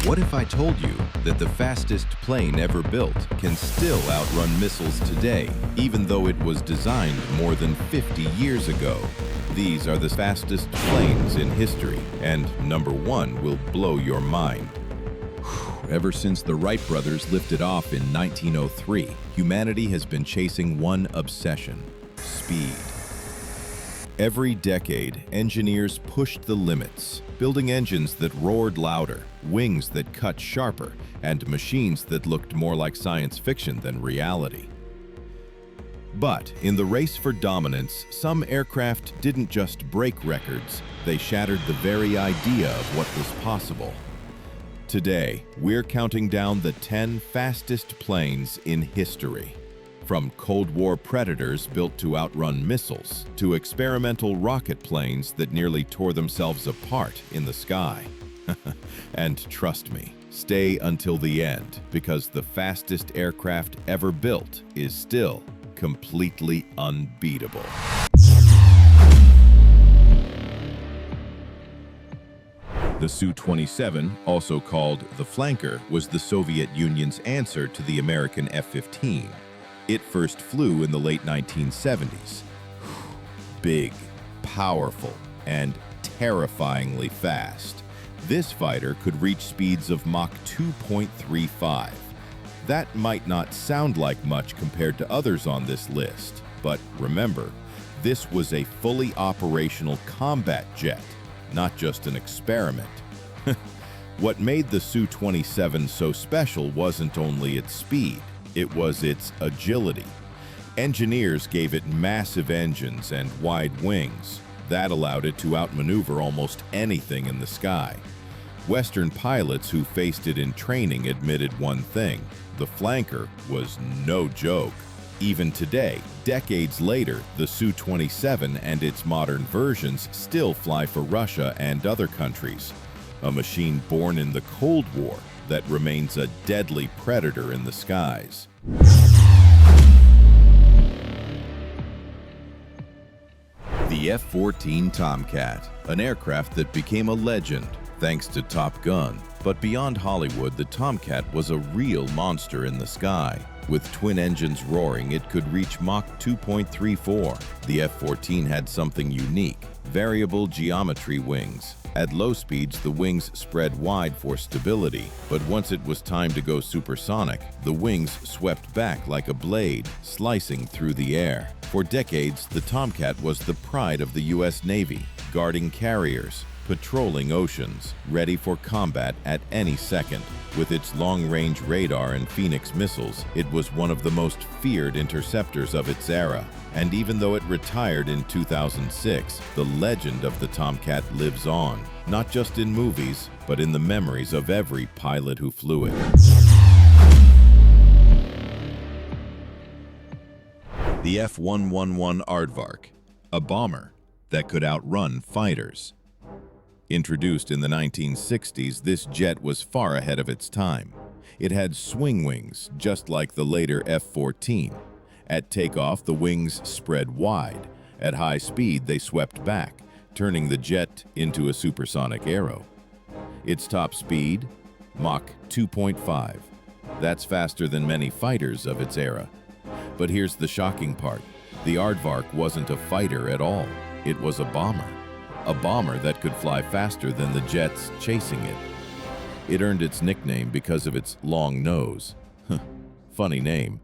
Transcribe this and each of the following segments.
What if I told you that the fastest plane ever built can still outrun missiles today, even though it was designed more than 50 years ago? These are the fastest planes in history, and number one will blow your mind. Ever since the Wright brothers lifted off in 1903, humanity has been chasing one obsession: speed. Every decade, engineers pushed the limits, building engines that roared louder, wings that cut sharper, and machines that looked more like science fiction than reality. But in the race for dominance, some aircraft didn't just break records, they shattered the very idea of what was possible. Today, we're counting down the 10 fastest planes in history. From Cold War Predators built to outrun missiles, to experimental rocket planes that nearly tore themselves apart in the sky. And trust me, stay until the end, because the fastest aircraft ever built is still completely unbeatable. The Su-27, also called the Flanker, was the Soviet Union's answer to the American F-15. It first flew in the late 1970s. Big, powerful, and terrifyingly fast. This fighter could reach speeds of Mach 2.35. That might not sound like much compared to others on this list, but remember, this was a fully operational combat jet, not just an experiment. What made the Su-27 so special wasn't only its speed, it was its agility. Engineers gave it massive engines and wide wings. That allowed it to outmaneuver almost anything in the sky. Western pilots who faced it in training admitted one thing: the Flanker was no joke. Even today, decades later, the Su-27 and its modern versions still fly for Russia and other countries. A machine born in the Cold War that remains a deadly predator in the skies. The F-14 Tomcat, an aircraft that became a legend thanks to Top Gun. But beyond Hollywood, the Tomcat was a real monster in the sky. With twin engines roaring, it could reach Mach 2.34. The F-14 had something unique: variable geometry wings. At low speeds, the wings spread wide for stability, but once it was time to go supersonic, the wings swept back like a blade, slicing through the air. For decades, the Tomcat was the pride of the U.S. Navy, guarding carriers, patrolling oceans, ready for combat at any second. With its long-range radar and Phoenix missiles, it was one of the most feared interceptors of its era. And even though it retired in 2006, the legend of the Tomcat lives on, not just in movies, but in the memories of every pilot who flew it. The F-111 Aardvark, a bomber that could outrun fighters. Introduced in the 1960s, this jet was far ahead of its time. It had swing wings, just like the later F-14. At takeoff, the wings spread wide. At high speed, they swept back, turning the jet into a supersonic arrow. Its top speed? Mach 2.5. That's faster than many fighters of its era. But here's the shocking part. The Aardvark wasn't a fighter at all. It was a bomber. A bomber that could fly faster than the jets chasing it. It earned its nickname because of its long nose. Funny name.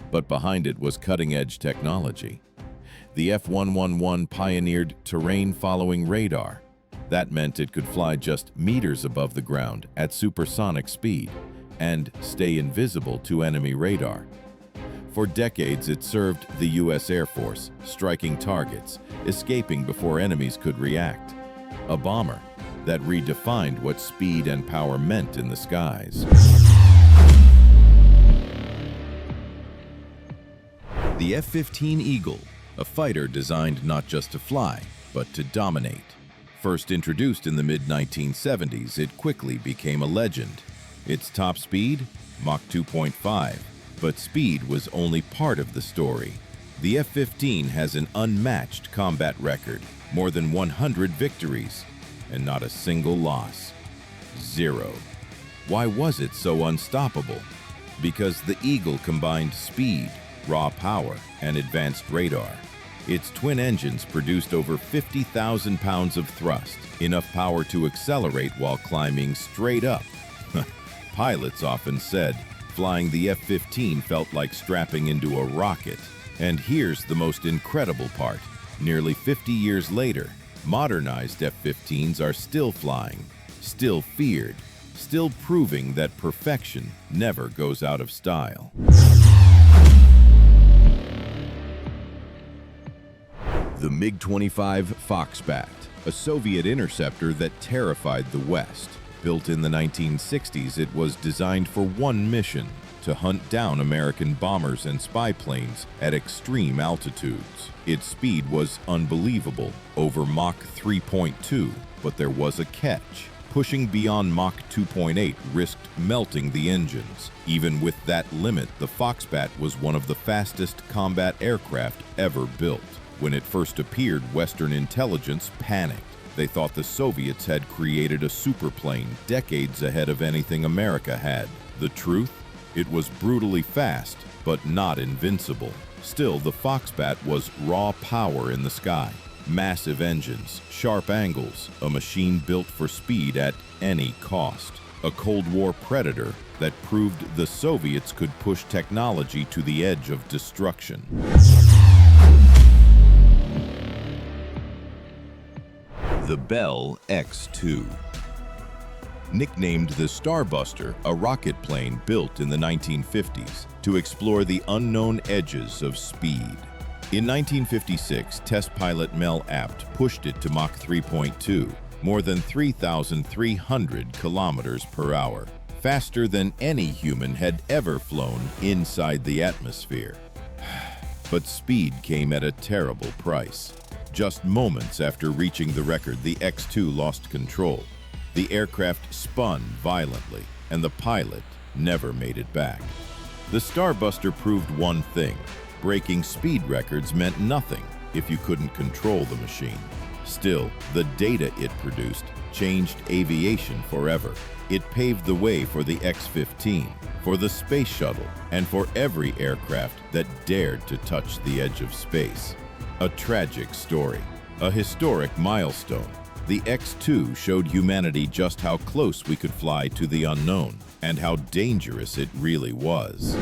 But behind it was cutting-edge technology. The F-111 pioneered terrain-following radar. That meant it could fly just meters above the ground at supersonic speed and stay invisible to enemy radar. For decades, it served the U.S. Air Force, striking targets, escaping before enemies could react. A bomber that redefined what speed and power meant in the skies. The F-15 Eagle, a fighter designed not just to fly, but to dominate. First introduced in the mid-1970s, it quickly became a legend. Its top speed? Mach 2.5. But speed was only part of the story. The F-15 has an unmatched combat record, more than 100 victories, and not a single loss. 0. Why was it so unstoppable? Because the Eagle combined speed, raw power, and advanced radar. Its twin engines produced over 50,000 pounds of thrust, enough power to accelerate while climbing straight up. Pilots often said, flying the F-15 felt like strapping into a rocket. And here's the most incredible part. Nearly 50 years later, modernized F-15s are still flying, still feared, still proving that perfection never goes out of style. The MiG-25 Foxbat, a Soviet interceptor that terrified the West. Built in the 1960s, it was designed for one mission: to hunt down American bombers and spy planes at extreme altitudes. Its speed was unbelievable, over Mach 3.2, but there was a catch. Pushing beyond Mach 2.8 risked melting the engines. Even with that limit, the Foxbat was one of the fastest combat aircraft ever built. When it first appeared, Western intelligence panicked. They thought the Soviets had created a superplane decades ahead of anything America had. The truth? It was brutally fast, but not invincible. Still, the Foxbat was raw power in the sky. Massive engines, sharp angles, a machine built for speed at any cost. A Cold War predator that proved the Soviets could push technology to the edge of destruction. The Bell X-2. Nicknamed the Starbuster, a rocket plane built in the 1950s to explore the unknown edges of speed. In 1956, test pilot Mel Abt pushed it to Mach 3.2, more than 3,300 kilometers per hour, faster than any human had ever flown inside the atmosphere. But speed came at a terrible price. Just moments after reaching the record, the X-2 lost control. The aircraft spun violently, and the pilot never made it back. The Starbuster proved one thing: breaking speed records meant nothing if you couldn't control the machine. Still, the data it produced changed aviation forever. It paved the way for the X-15, for the space shuttle, and for every aircraft that dared to touch the edge of space. A tragic story, a historic milestone. The X-2 showed humanity just how close we could fly to the unknown, and how dangerous it really was.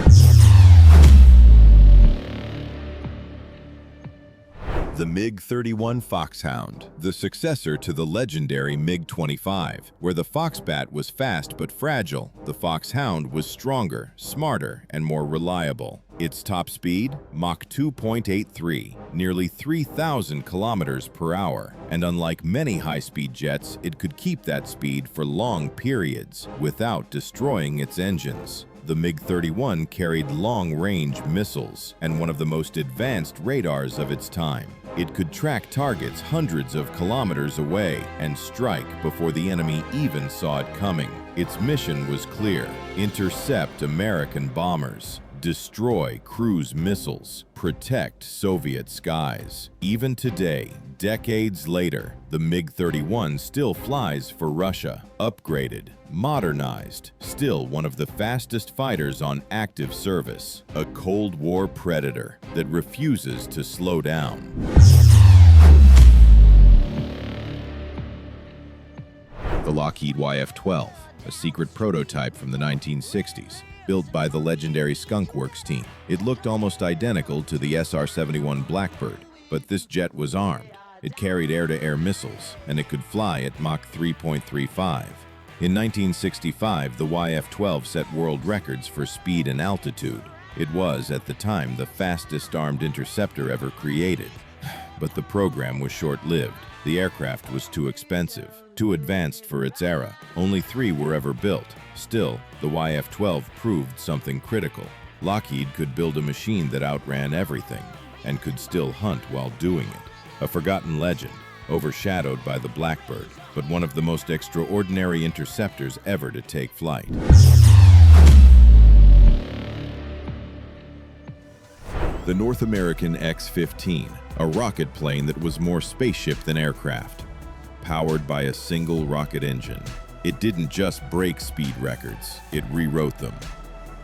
The MiG-31 Foxhound, the successor to the legendary MiG-25. Where the Foxbat was fast but fragile, the Foxhound was stronger, smarter, and more reliable. Its top speed? Mach 2.83, nearly 3,000 kilometers per hour. And unlike many high-speed jets, it could keep that speed for long periods without destroying its engines. The MiG-31 carried long-range missiles and one of the most advanced radars of its time. It could track targets hundreds of kilometers away and strike before the enemy even saw it coming. Its mission was clear: intercept American bombers, destroy cruise missiles, protect Soviet skies. Even today, decades later, the MiG-31 still flies for Russia. Upgraded, modernized, still one of the fastest fighters on active service. A Cold War predator that refuses to slow down. The Lockheed YF-12, a secret prototype from the 1960s. Built by the legendary Skunk Works team. It looked almost identical to the SR-71 Blackbird, but this jet was armed. It carried air-to-air missiles, and it could fly at Mach 3.35. In 1965, the YF-12 set world records for speed and altitude. It was, at the time, the fastest armed interceptor ever created. But the program was short-lived. The aircraft was too expensive, too advanced for its era. Only 3 were ever built. Still, the YF-12 proved something critical. Lockheed could build a machine that outran everything, and could still hunt while doing it. A forgotten legend, overshadowed by the Blackbird, but one of the most extraordinary interceptors ever to take flight. The North American X-15, a rocket plane that was more spaceship than aircraft. Powered by a single rocket engine, It didn't just break speed records, it rewrote them.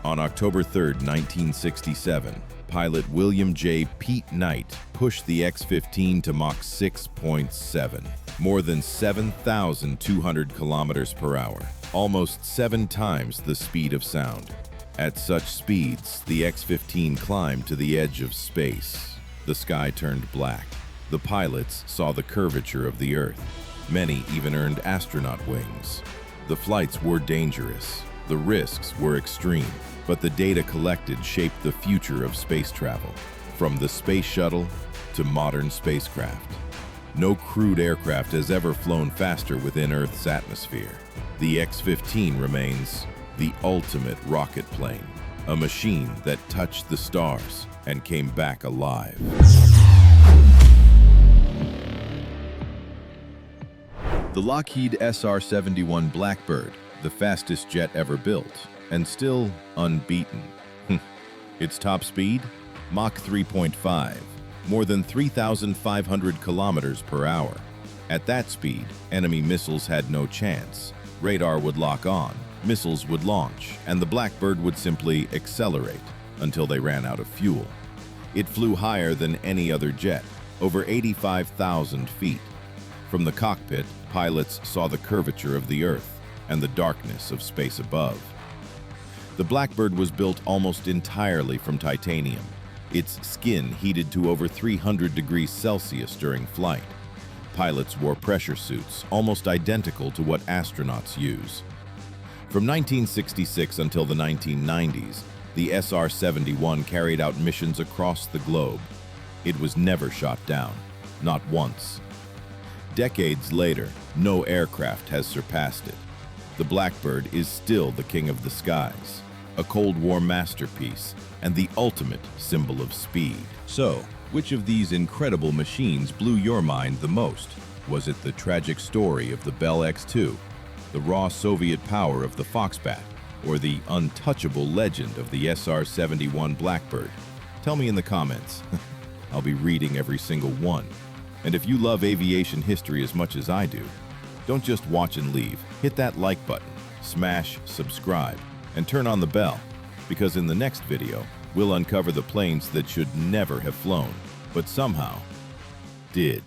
On October 3, 1967, pilot William J. Pete Knight pushed the X-15 to Mach 6.7, more than 7,200 kilometers per hour, almost 7 times the speed of sound. At such speeds, the X-15 climbed to the edge of space. The sky turned black. The pilots saw the curvature of the Earth. Many even earned astronaut wings. The flights were dangerous. The risks were extreme. But the data collected shaped the future of space travel, from the space shuttle to modern spacecraft. No crewed aircraft has ever flown faster within Earth's atmosphere. The X-15 remains the ultimate rocket plane, a machine that touched the stars and came back alive. The Lockheed SR-71 Blackbird, the fastest jet ever built, and still unbeaten. Its top speed? Mach 3.5, more than 3,500 kilometers per hour. At that speed, enemy missiles had no chance. Radar would lock on, missiles would launch, and the Blackbird would simply accelerate until they ran out of fuel. It flew higher than any other jet, over 85,000 feet. From the cockpit, pilots saw the curvature of the Earth and the darkness of space above. The Blackbird was built almost entirely from titanium, its skin heated to over 300 degrees Celsius during flight. Pilots wore pressure suits, almost identical to what astronauts use. From 1966 until the 1990s, the SR-71 carried out missions across the globe. It was never shot down, not once. Decades later, no aircraft has surpassed it. The Blackbird is still the king of the skies, a Cold War masterpiece, and the ultimate symbol of speed. So, which of these incredible machines blew your mind the most? Was it the tragic story of the Bell X-2, the raw Soviet power of the Foxbat, or the untouchable legend of the SR-71 Blackbird? Tell me in the comments. I'll be reading every single one. And if you love aviation history as much as I do, don't just watch and leave. Hit that like button, smash subscribe, and turn on the bell, because in the next video, we'll uncover the planes that should never have flown, but somehow did.